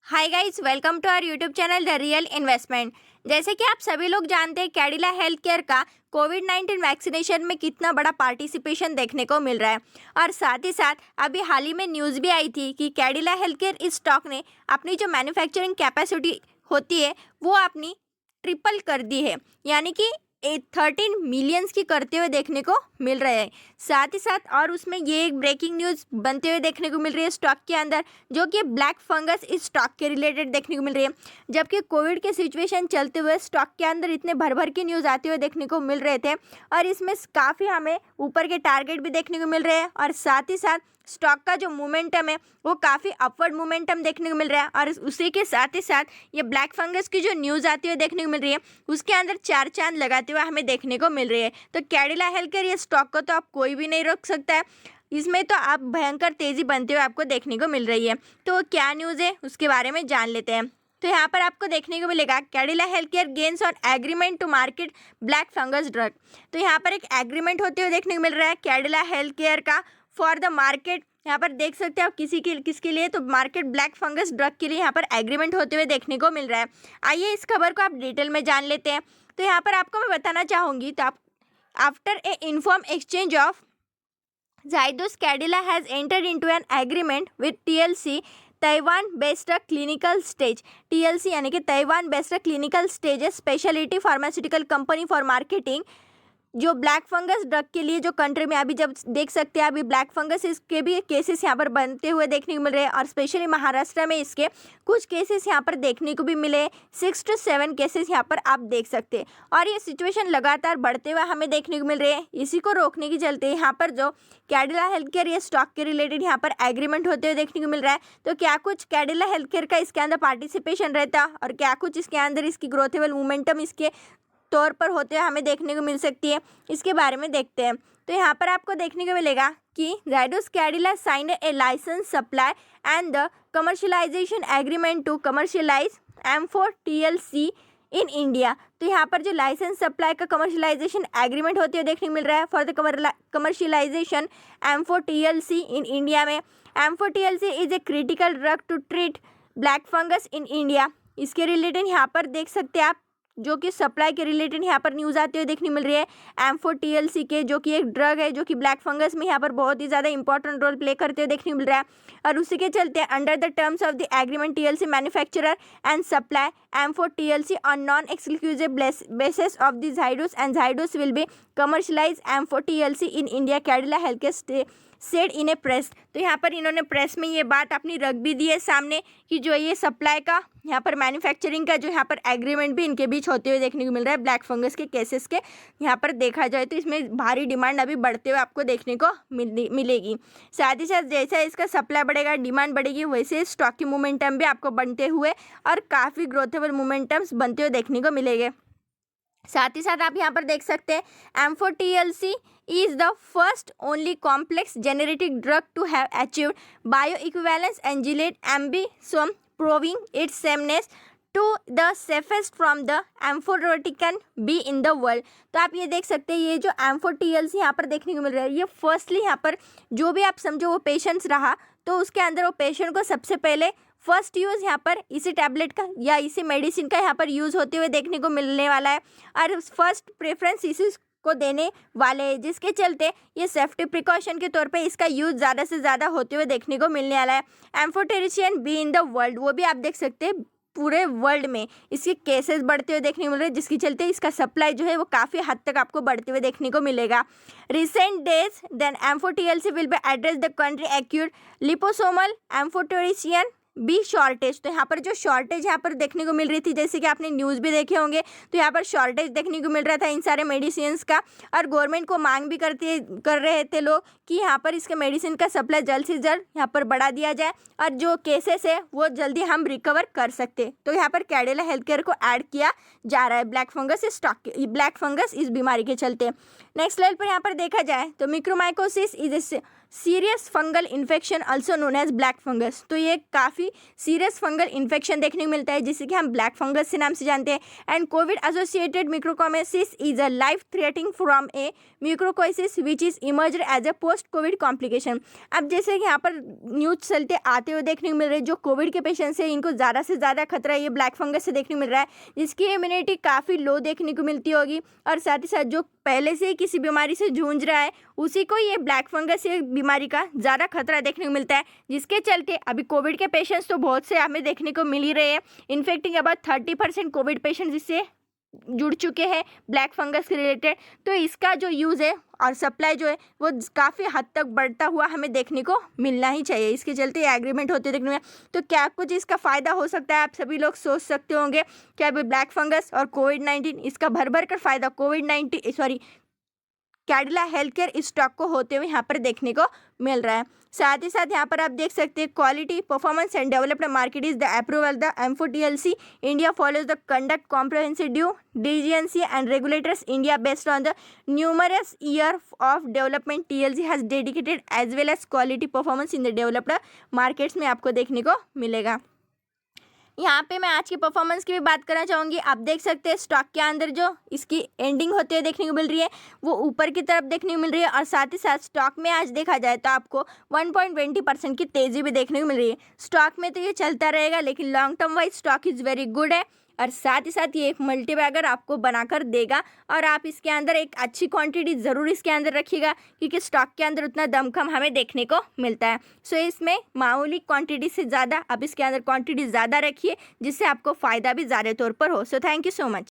Hi guys, welcome to our YouTube channel the real investment. जैसे कि आप सभी लोग जानते हैं, कैडिला हेल्थ केयर का कोविड-19 वैक्सीनेशन में कितना बड़ा पार्टिसिपेशन देखने को मिल रहा है। और साथ ही साथ अभी हाल ही में न्यूज़ भी आई थी कि कैडिला हेल्थ केयर इस स्टॉक ने अपनी जो मैन्युफैक्चरिंग कैपेसिटी होती है वो अपनी ट्रिपल कर दी है, यानी कि 13 मिलियंस की करते हुए देखने को मिल रहे हैं। साथ ही साथ और उसमें ये एक ब्रेकिंग न्यूज़ बनते हुए देखने को मिल रही है स्टॉक के अंदर, जो कि ब्लैक फंगस इस स्टॉक के रिलेटेड देखने को मिल रही है। जबकि कोविड के सिचुएशन चलते हुए स्टॉक के अंदर इतने भर भर के न्यूज़ आते हुए देखने को मिल रहे थे, और इसमें काफ़ी हमें ऊपर के टारगेट भी देखने को मिल रहे हैं। और साथ ही साथ स्टॉक का जो मोमेंटम है वो काफ़ी अपवर्ड मोमेंटम देखने को मिल रहा है। और उसी के साथ ही साथ ये ब्लैक फंगस की जो न्यूज़ आती हुई देखने को मिल रही है, उसके अंदर चार चांद लगाते हुए हमें देखने को मिल रही है। तो कैडिला हेल्थ केयर ये स्टॉक को तो आप कोई भी नहीं रोक सकता है, इसमें तो आप भयंकर तेज़ी बनते हुए आपको देखने को मिल रही है। तो क्या न्यूज़ है उसके बारे में जान लेते हैं। तो यहाँ पर आपको देखने को मिलेगा Cadila healthcare gains on agreement to market black fungus drug. तो यहाँ पर एक एग्रीमेंट होते हुए देखने को मिल रहा है कैडिला हेल्थ केयर का फॉर द मार्केट। यहाँ पर देख सकते हैं आप किसके लिए, तो मार्केट ब्लैक फंगस ड्रग के लिए यहाँ पर एग्रीमेंट होते हुए देखने को मिल रहा है। आइए इस खबर को आप डिटेल में जान लेते हैं। तो यहाँ पर आपको मैं बताना चाहूँगी, तो आप after a inform exchange of Zydus Cadila has entered into an agreement with TLC Taiwan based clinical stage. TLC यानी कि ताइवान बेस्ड क्लिनिकल स्टेज है speciality pharmaceutical company for marketing, जो ब्लैक फंगस ड्रग के लिए जो country में अभी जब देख सकते हैं अभी ब्लैक फंगस इसके भी केसेस यहाँ पर बनते हुए देखने को मिल रहे हैं। और स्पेशली महाराष्ट्र में इसके कुछ केसेस यहाँ पर देखने को भी मिले, 6 to 7 केसेस यहाँ पर आप देख सकते हैं। और ये सिचुएशन लगातार बढ़ते हुए हमें देखने को मिल रहे हैं। इसी को रोकने के चलते यहाँ पर जो कैडिला हेल्थ केयर ये स्टॉक के रिलेटेड यहाँ पर एग्रीमेंट होते हुए देखने को मिल रहा है। तो क्या कुछ कैडिला हेल्थ केयर का इसके अंदर पार्टिसिपेशन रहता और क्या कुछ इसके अंदर इसकी ग्रोथेबल मोमेंटम इसके तौर पर होते हुए हमें देखने को मिल सकती है, इसके बारे में देखते हैं। तो यहाँ पर आपको देखने को मिलेगा कि Zydus Cadila signed a license supply and the commercialization agreement to commercialize M4 TLC in India. तो यहाँ पर जो लाइसेंस सप्लाई का कमर्शलाइजेशन एग्रीमेंट होते हुए देखने को मिल रहा है for the commercialisation M4 TLC in India में। M4 TLC is a critical drug to treat black fungus in India. इसके रिलेटेड यहाँ पर देख सकते हैं आप, जो कि सप्लाई के रिलेटेड यहाँ पर न्यूज़ आते हुए देखने मिल रही है M4 TLC के, जो कि एक ड्रग है जो कि ब्लैक फंगस में यहाँ पर बहुत ही ज़्यादा इंपॉर्टेंट रोल प्ले करते हुए देखने मिल रहा है। और उसी के चलते under the terms of the agreement TLC manufacturer and supply M4 TLC on non exclusive basis of the Zydus and Zydus will be commercialise M4 TLC in India, Cadila health care said in A press. तो यहाँ पर इन्होंने press में ये बात अपनी रख भी दी है सामने कि जो ये सप्लाई का यहाँ पर मैन्युफैक्चरिंग का जो यहाँ पर एग्रीमेंट भी इनके बीच होते हुए देखने को मिल रहा है ब्लैक फंगस के केसेस के। यहाँ पर देखा जाए तो इसमें भारी डिमांड अभी बढ़ते हुए आपको देखने को मिलेगी। साथ ही साथ जैसा इसका सप्लाई बढ़ेगा, डिमांड बढ़ेगी, वैसे स्टॉक की मोमेंटम भी आपको बनते हुए और काफ़ी ग्रोथेबल मोमेंटम्स बनते हुए देखने को मिलेंगे। साथ ही साथ आप यहाँ पर देख सकते हैं M4 TLC is the first only complex generic drug to have achieved bioequivalence and Gilead Ambisome proving its sameness to the safest from the amphotericin B in the world। तो आप ये देख सकते हैं ये जो M4 TLC यहाँ पर देखने को मिल रहा है, ये फर्स्टली यहाँ पर जो भी आप समझो वो पेशेंट्स रहा तो उसके अंदर वो पेशेंट को सबसे पहले फर्स्ट यूज़ यहाँ पर इसी टैबलेट का या इसी मेडिसिन का यहाँ पर यूज़ होते हुए देखने को मिलने वाला है। और फर्स्ट प्रेफरेंस इसी को देने वाले हैं, जिसके चलते ये सेफ्टी प्रिकॉशन के तौर पे इसका यूज़ ज़्यादा से ज़्यादा होते हुए देखने को मिलने वाला है। एम्फोटेरिशियन बी इन द वर्ल्ड, वो भी आप देख सकते हैं पूरे वर्ल्ड में इसके केसेस बढ़ते हुए देखने को मिल रहे हैं, जिसके चलते इसका सप्लाई जो है वो काफ़ी हद तक आपको बढ़ते हुए देखने को मिलेगा। Recent days then M4 TLC will be address the country acute liposomal amphotericin B shortage. तो यहाँ पर जो शॉर्टेज यहाँ पर देखने को मिल रही थी, जैसे कि आपने न्यूज़ भी देखे होंगे, तो यहाँ पर शॉर्टेज देखने को मिल रहा था इन सारे मेडिसिन का। और गवर्नमेंट को मांग भी कर रहे थे लोग कि यहाँ पर इसके मेडिसिन का सप्लाई जल्द से जल्द यहाँ पर बढ़ा दिया जाए और जो केसेस है वो जल्दी हम रिकवर कर सकते। तो यहाँ पर कैडिला हेल्थ केयर को ऐड किया जा रहा है ब्लैक फंगस इस बीमारी के चलते। नेक्स्ट लेवल पर यहाँ पर देखा जाए तो mucormycosis is serious fungal infection also known as black fungus. तो ये काफ़ी सीरियस फंगल इन्फेक्शन देखने को मिलता है जिसे कि हम ब्लैक फंगस से नाम से जानते हैं। And COVID associated mucormycosis is a life threatening from a mucormycosis which is emerged as a post COVID complication. अब जैसे कि यहाँ पर न्यूज चलते आते हुए देखने को मिल रहे हैं, जो कोविड के पेशेंट्स हैं इनको ज़्यादा से ज़्यादा खतरा ये ब्लैक फंगस से देखने को मिल रहा है, जिसकी इम्यूनिटी काफ़ी लो देखने को मिलती होगी। और साथ ही साथ जो पहले से ही किसी बीमारी से जूझ रहा है उसी को ये ब्लैक फंगस ये बीमारी का ज़्यादा खतरा देखने को मिलता है, जिसके चलते अभी कोविड के पेशेंट्स तो बहुत से हमें देखने को मिल ही रहे हैं। इनफेक्टिंग अबाउट 30% कोविड पेशेंट्स इससे जुड़ चुके हैं ब्लैक फंगस के रिलेटेड। तो इसका जो यूज़ है और सप्लाई जो है वो काफ़ी हद तक बढ़ता हुआ हमें देखने को मिलना ही चाहिए। इसके चलते एग्रीमेंट होते देखने में तो क्या कुछ इसका फ़ायदा हो सकता है, आप सभी लोग सोच सकते होंगे कि अभी ब्लैक फंगस और कोविड-19 इसका भर भर कर फ़ायदा कैडिला हेल्थ केयर इस स्टॉक को होते हुए यहाँ पर देखने को मिल रहा है। साथ ही साथ यहाँ पर आप देख सकते हैं quality performance and developed market is the approval the M4TLC India follows the conduct comprehensive due diligence and regulators India based on the numerous year of development TLC has dedicated as well as quality performance in the developed markets में आपको देखने को मिलेगा। यहाँ पे मैं आज की परफॉर्मेंस की भी बात करना चाहूँगी। आप देख सकते हैं स्टॉक के अंदर जो इसकी एंडिंग होते हुए देखने को मिल रही है वो ऊपर की तरफ देखने को मिल रही है, और साथ ही साथ स्टॉक में आज देखा जाए तो आपको 1.20% की तेज़ी भी देखने को मिल रही है। स्टॉक में तो ये चलता रहेगा लेकिन long term wise stock is very good है, और साथ ही साथ ये एक मल्टीबैगर आपको बनाकर देगा। और आप इसके अंदर एक अच्छी क्वांटिटी ज़रूर इसके अंदर रखिएगा क्योंकि स्टॉक के अंदर उतना दमखम हमें देखने को मिलता है। सो इसमें मामूली क्वांटिटी से ज़्यादा आप इसके अंदर क्वांटिटी ज़्यादा रखिए जिससे आपको फ़ायदा भी ज़्यादा तौर पर हो। So thank you so much.